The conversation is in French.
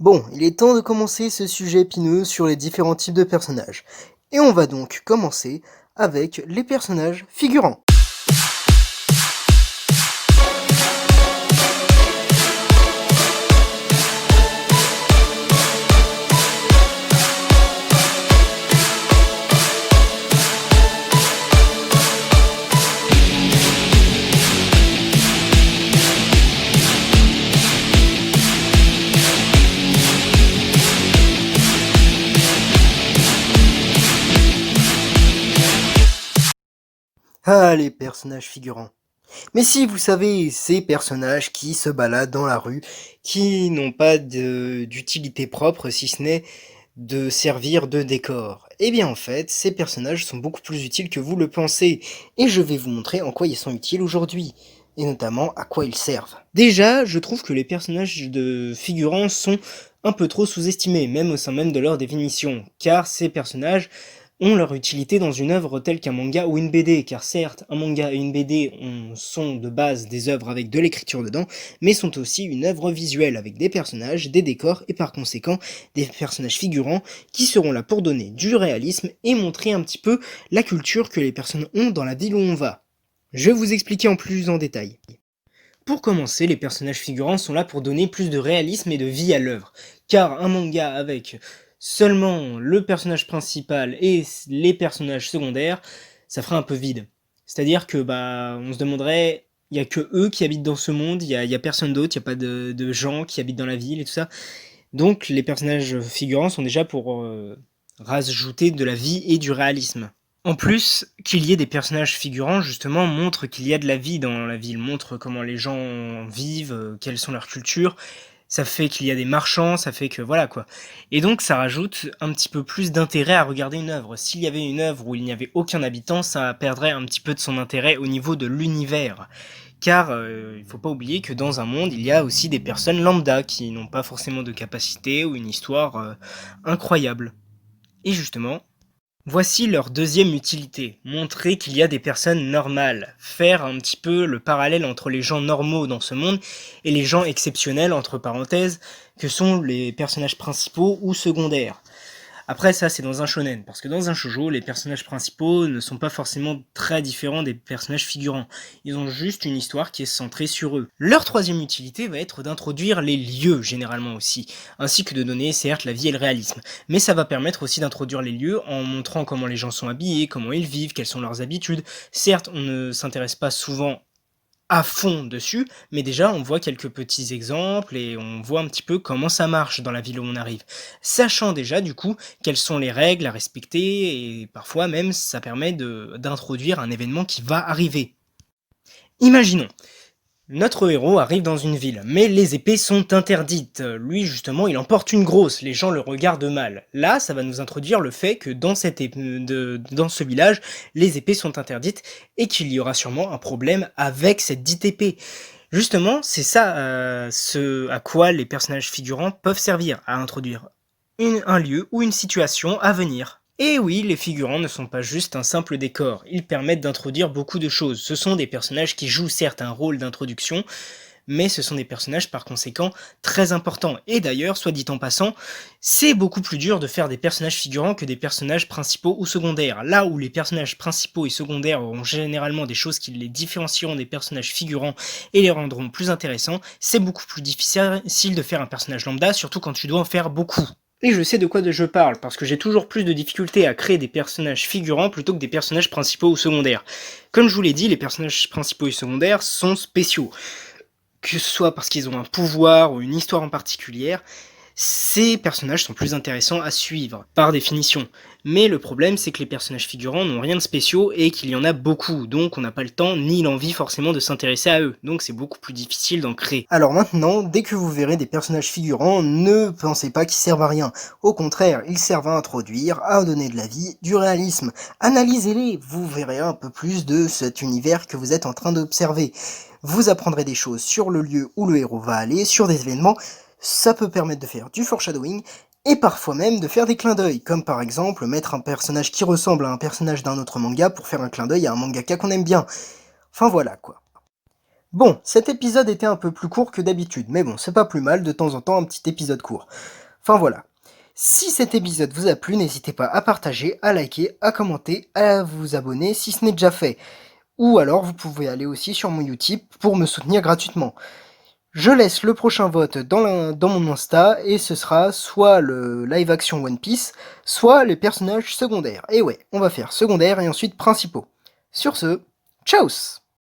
Bon, il est temps de commencer ce sujet épineux sur les différents types de personnages. Et on va donc commencer avec les personnages figurants. Ah, les personnages figurants. Mais si vous savez, ces personnages qui se baladent dans la rue, qui n'ont pas d'utilité propre si ce n'est de servir de décor. Eh bien en fait, ces personnages sont beaucoup plus utiles que vous le pensez, et je vais vous montrer en quoi ils sont utiles aujourd'hui, et notamment à quoi ils servent. Déjà, je trouve que les personnages de figurants sont un peu trop sous-estimés, même au sein même de leur définition, car ces personnages ont leur utilité dans une œuvre telle qu'un manga ou une BD, car certes, un manga et une BD sont de base des œuvres avec de l'écriture dedans, mais sont aussi une œuvre visuelle avec des personnages, des décors et par conséquent des personnages figurants qui seront là pour donner du réalisme et montrer un petit peu la culture que les personnes ont dans la ville où on va. Je vais vous expliquer en plus en détail. Pour commencer, les personnages figurants sont là pour donner plus de réalisme et de vie à l'œuvre, car un manga avec seulement le personnage principal et les personnages secondaires, ça ferait un peu vide. C'est-à-dire que on se demanderait, il y a que eux qui habitent dans ce monde, il y a personne d'autre, il n'y a pas de gens qui habitent dans la ville et tout ça. Donc les personnages figurants sont déjà pour rajouter de la vie et du réalisme. En plus, qu'il y ait des personnages figurants, justement, montre qu'il y a de la vie dans la ville, montre comment les gens vivent, quelles sont leurs cultures. Ça fait qu'il y a des marchands, ça fait que voilà quoi. Et donc ça rajoute un petit peu plus d'intérêt à regarder une œuvre. S'il y avait une œuvre où il n'y avait aucun habitant, ça perdrait un petit peu de son intérêt au niveau de l'univers. Car il faut pas oublier que dans un monde, il y a aussi des personnes lambda qui n'ont pas forcément de capacité ou une histoire incroyable. Et justement, voici leur deuxième utilité, montrer qu'il y a des personnes normales, faire un petit peu le parallèle entre les gens normaux dans ce monde et les gens exceptionnels, entre parenthèses, que sont les personnages principaux ou secondaires. Après ça c'est dans un shonen, parce que dans un shoujo, les personnages principaux ne sont pas forcément très différents des personnages figurants. Ils ont juste une histoire qui est centrée sur eux. Leur troisième utilité va être d'introduire les lieux généralement aussi, ainsi que de donner certes la vie et le réalisme. Mais ça va permettre aussi d'introduire les lieux en montrant comment les gens sont habillés, comment ils vivent, quelles sont leurs habitudes. Certes, on ne s'intéresse pas souvent à fond dessus, mais déjà on voit quelques petits exemples et on voit un petit peu comment ça marche dans la ville où on arrive. Sachant déjà du coup quelles sont les règles à respecter et parfois même ça permet d'introduire un événement qui va arriver. Imaginons, notre héros arrive dans une ville, mais les épées sont interdites. Lui, justement, il en porte une grosse, les gens le regardent mal. Là, ça va nous introduire le fait que dans ce village, les épées sont interdites et qu'il y aura sûrement un problème avec cette dite épée. Justement, c'est ça ce à quoi les personnages figurants peuvent servir, à introduire un lieu ou une situation à venir. Et oui, les figurants ne sont pas juste un simple décor, ils permettent d'introduire beaucoup de choses. Ce sont des personnages qui jouent certes un rôle d'introduction, mais ce sont des personnages par conséquent très importants. Et d'ailleurs, soit dit en passant, c'est beaucoup plus dur de faire des personnages figurants que des personnages principaux ou secondaires. Là où les personnages principaux et secondaires auront généralement des choses qui les différencieront des personnages figurants et les rendront plus intéressants, c'est beaucoup plus difficile de faire un personnage lambda, surtout quand tu dois en faire beaucoup. Et je sais de quoi je parle, parce que j'ai toujours plus de difficultés à créer des personnages figurants plutôt que des personnages principaux ou secondaires. Comme je vous l'ai dit, les personnages principaux et secondaires sont spéciaux. Que ce soit parce qu'ils ont un pouvoir ou une histoire en particulière, ces personnages sont plus intéressants à suivre, par définition. Mais le problème, c'est que les personnages figurants n'ont rien de spéciaux et qu'il y en a beaucoup, donc on n'a pas le temps ni l'envie forcément de s'intéresser à eux, donc c'est beaucoup plus difficile d'en créer. Alors maintenant, dès que vous verrez des personnages figurants, ne pensez pas qu'ils servent à rien. Au contraire, ils servent à introduire, à donner de la vie, du réalisme. Analysez-les, vous verrez un peu plus de cet univers que vous êtes en train d'observer. Vous apprendrez des choses sur le lieu où le héros va aller, sur des événements. Ça peut permettre de faire du foreshadowing et parfois même de faire des clins d'œil, comme par exemple mettre un personnage qui ressemble à un personnage d'un autre manga pour faire un clin d'œil à un mangaka qu'on aime bien. Enfin voilà quoi. Bon, cet épisode était un peu plus court que d'habitude, mais bon, c'est pas plus mal de temps en temps un petit épisode court. Enfin voilà. Si cet épisode vous a plu, n'hésitez pas à partager, à liker, à commenter, à vous abonner si ce n'est déjà fait. Ou alors vous pouvez aller aussi sur mon Utip pour me soutenir gratuitement. Je laisse le prochain vote dans mon Insta et ce sera soit le live action One Piece, soit les personnages secondaires. Et ouais, on va faire secondaires et ensuite principaux. Sur ce, ciao!